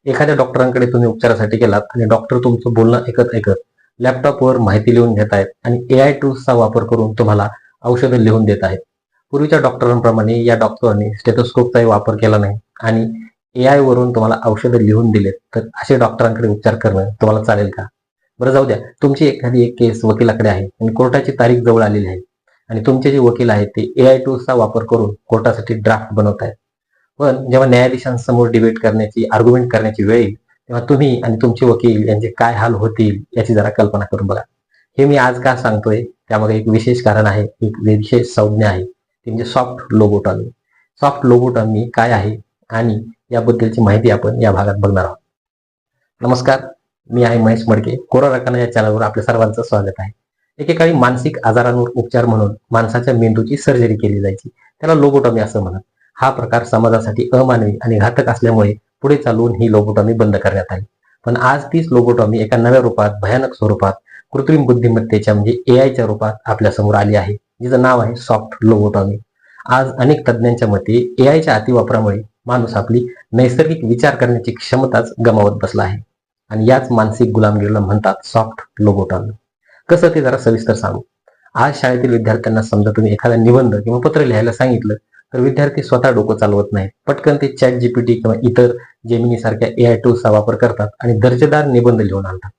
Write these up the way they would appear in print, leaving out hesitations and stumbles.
एखाद्या डॉक्टरांकडे तुम्ही उपचारासाठी गेलात आणि डॉक्टर तुमचं बोलणं ऐकत ऐकत लॅपटॉपवर माहिती लिहून घेत आहेत आणि AI टूल्सचा वापर करून तुम्हाला औषधं लिहून देत आहेत. पूर्वीच्या डॉक्टरांप्रमाणे या डॉक्टरांनी स्टेथोस्कोपचाही वापर केला नाही आणि AI वरून तुम्हाला औषधं लिहून दिलेत, तर असे डॉक्टरांकडे उपचार करणं तुम्हाला चालेल का? बरं जाऊ द्या, तुमची एखादी एक केस वकिलाकडे आहे आणि कोर्टाची तारीख जवळ आलेली आहे आणि तुमचे जे वकील आहेत ते AI टूल्सचा वापर करून कोर्टासाठी ड्राफ्ट बनवत आहेत. पण जेव्हा न्यायाधीशांसमोर डिबेट करण्याची, आर्ग्युमेंट करण्याची वेळ येईल, तेव्हा तुम्ही आणि तुमचे वकील यांचे काय हाल होतील याची जरा कल्पना करून बघा. हे मी आज का सांगतोय, त्यामध्ये एक विशेष कारण आहे, एक विशेष संज्ञा आहे, ती म्हणजे सॉफ्ट लोबोटॉमी. सॉफ्ट लोबोटॉमी काय आहे आणि याबद्दलची माहिती आपण या भागात बघणार आहोत. नमस्कार, मी आहे महेश मडके. कोरा रकाना या चॅनलवर आपल्या सर्वांचं स्वागत आहे. एकेकाळी मानसिक आजारांवर उपचार म्हणून माणसाच्या मेंदूची सर्जरी केली जायची, त्याला लोबोटॉमी असं म्हणत. हा प्रकार समाजासाठी अमानवी आणि घातक असल्यामुळे पुढे चालून ही लोबोटॉमी बंद करण्यात आली. पण आज तीच लोबोटॉमी एका नव्या रूपात, भयानक स्वरूपात, कृत्रिम बुद्धिमत्तेच्या म्हणजे AIच्या रूपात आपल्या समोर आली आहे, जिचं नाव आहे सॉफ्ट लोबोटॉमी. आज अनेक तज्ज्ञांच्या मते AIच्या अतिवापरामुळे माणूस आपली नैसर्गिक विचार करण्याची क्षमताच गमावत बसला आहे आणि याच मानसिक गुलामगिरीला म्हणतात सॉफ्ट लोबोटॉमी. कसं ते जरा सविस्तर सांगू. आज शाळेतील विद्यार्थ्यांना समजा तुम्ही एखादा निबंध किंवा पत्र लिहायला सांगितलं, तर विद्यार्थी स्वतः डोकं चालवत नाहीत. पटकन ते ChatGPT किंवा इतर जेमिनी सारख्या AI टूल्सचा वापर करतात आणि दर्जेदार निबंध लिहून आणतात.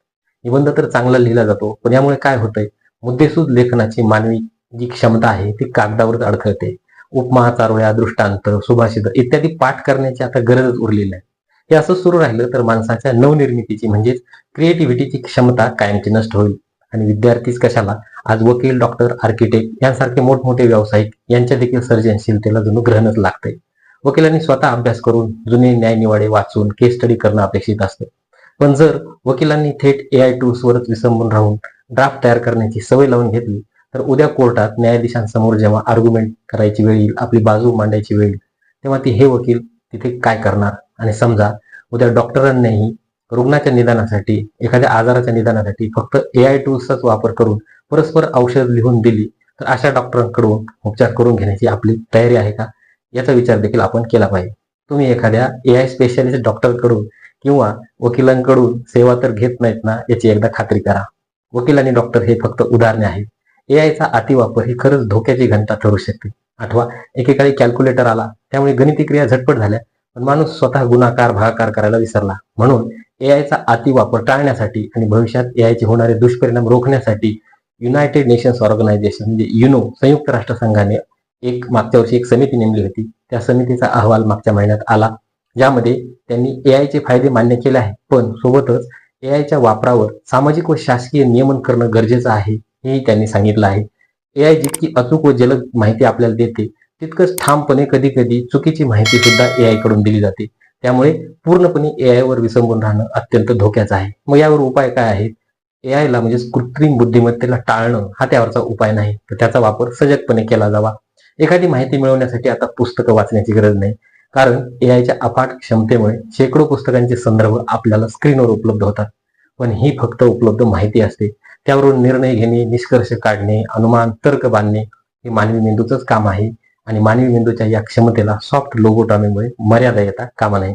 निबंध तर चांगला लिहिला जातो, पण यामुळे काय होतंय, मुद्देसूद लेखनाची मानवी जी क्षमता आहे ती कागदावरच अडखळते. उपमा, चारोळ्या, दृष्टांत, सुभाषित इत्यादी पाठ करण्याची आता गरजच उरलेली नाही. हे असं सुरू राहिलं तर माणसाच्या नवनिर्मितीची म्हणजेच क्रिएटिव्हिटीची क्षमता कायमची नष्ट होईल. आणि विद्यार्थीच कशाला, आज वकील, डॉक्टर, आर्किटेक्ट यांसारखे मोठमोठे व्यावसायिक यांच्या देखील सर्जनशीलतेला जणू ग्रहणच लागतंय. वकिलांनी स्वतः अभ्यास करून जुने न्यायनिवाडे वाचून केस स्टडी करणं अपेक्षित असतं. पण जर वकिलांनी थेट AI टूल्सवरच विसंबून राहून ड्राफ्ट तयार करण्याची सवय लावून घेतली, तर उद्या कोर्टात न्यायाधीशांसमोर जेव्हा आर्ग्युमेंट करायची वेळ येईल, आपली बाजू मांडायची वेळ येईल, तेव्हा हे वकील तिथे काय करणार? आणि समजा उद्या डॉक्टरांनीही रुग्णाच्या निदानासाठी, एखाद्या आजाराच्या निदानासाठी फक्त AI टूल्सचाच वापर करून परस्पर औषध लिहून दिली, तर अशा डॉक्टरांकडून उपचार करून घेण्याची आपली तयारी आहे का, याचा विचार देखील आपण केला पाहिजे. तुम्ही एखाद्या AI स्पेशालिस्ट डॉक्टरकडून किंवा वकिलांकडून सेवा तर घेत नाहीत ना, याची एकदा खात्री करा. वकील आणि डॉक्टर हे फक्त उदाहरणे आहेत. AIचा अतिवापर ही खरंच धोक्याची घंटा ठरू शकते. आठवा, एकेकाळी कॅल्क्युलेटर आला, त्यामुळे गणिती क्रिया झटपट झाल्या, पण माणूस स्वतः गुणाकार, भागाकार करायला विसरला. म्हणून AIचा अतिवापर टाळण्यासाठी आणि भविष्यात AIचे होणारे दुष्परिणाम रोखण्यासाठी युनायटेड नेशन्स ऑर्गनायझेशन म्हणजे युनो, संयुक्त राष्ट्रसंघाने मागच्या वर्षी एक समिती नेमली होती. त्या समितीचा अहवाल मागच्या महिन्यात आला, ज्यामध्ये त्यांनी AIचे फायदे मान्य केले आहेत, पण सोबतच AIच्या वापरावर सामाजिक व शासकीय नियमन करणं गरजेचं आहे, हेही त्यांनी सांगितलं आहे. AI जितकी अचूक व जलद माहिती आपल्याला देते, तितकंच ठामपणे कधी कधी चुकीची माहिती सुद्धा AI कडून दिली जाते. त्यामुळे पूर्णपणे AI वर विसंबून राहणं अत्यंत धोक्याचं आहे. मग यावर उपाय काय आहेत? AIला म्हणजे कृत्रिम बुद्धिमत्तेला टाळणं हा त्यावरचा उपाय नाही, तर त्याचा वापर सजगपणे केला जावा. एखादी माहिती मिळवण्यासाठी आता पुस्तकं वाचण्याची गरज नाही, कारण AIच्या अफाट क्षमतेमुळे शेकडो पुस्तकांचे संदर्भ आपल्याला स्क्रीनवर उपलब्ध होतात. पण ही फक्त उपलब्ध माहिती असते. त्यावरून निर्णय घेणे, निष्कर्ष काढणे, अनुमान, तर्क बांधणे हे मानवी मेंदूचंच काम आहे आणि मानवी मेंदूच्या या क्षमतेला सॉफ्ट लोबोटॉमीमुळे मर्यादा येता कामा नये.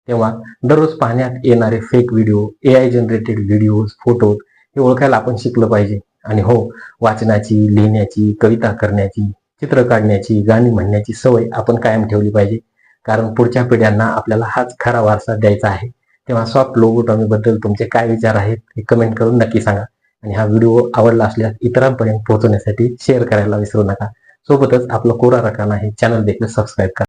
तेव्हा दररोज पाहण्यात येणारे fake video, AI generated videos, photo हे ओळखायला आपण शिकलं पाहिजे. आणि हो, वाचनाची, लिहिण्याची, कविता करण्याची, चित्र काढण्याची, गाणी म्हणण्याची सवय आपण कायम ठेवली पाहिजे, कारण पुढच्या पिढ्यांना आपल्याला हाच खरा वारसा द्यायचा आहे. तेव्हा सॉफ्ट लोबोटॉमी बद्दल तुमचे काय विचार आहेत हे कमेंट करून नक्की सांगा. आणि हा व्हिडिओ आवडला असल्यास इतरांपर्यंत पोहोचवण्यासाठी शेअर करायला विसरू नका. सोबतच आपलं कोरा रकाना हे चॅनल देखील सबस्क्राईब करा.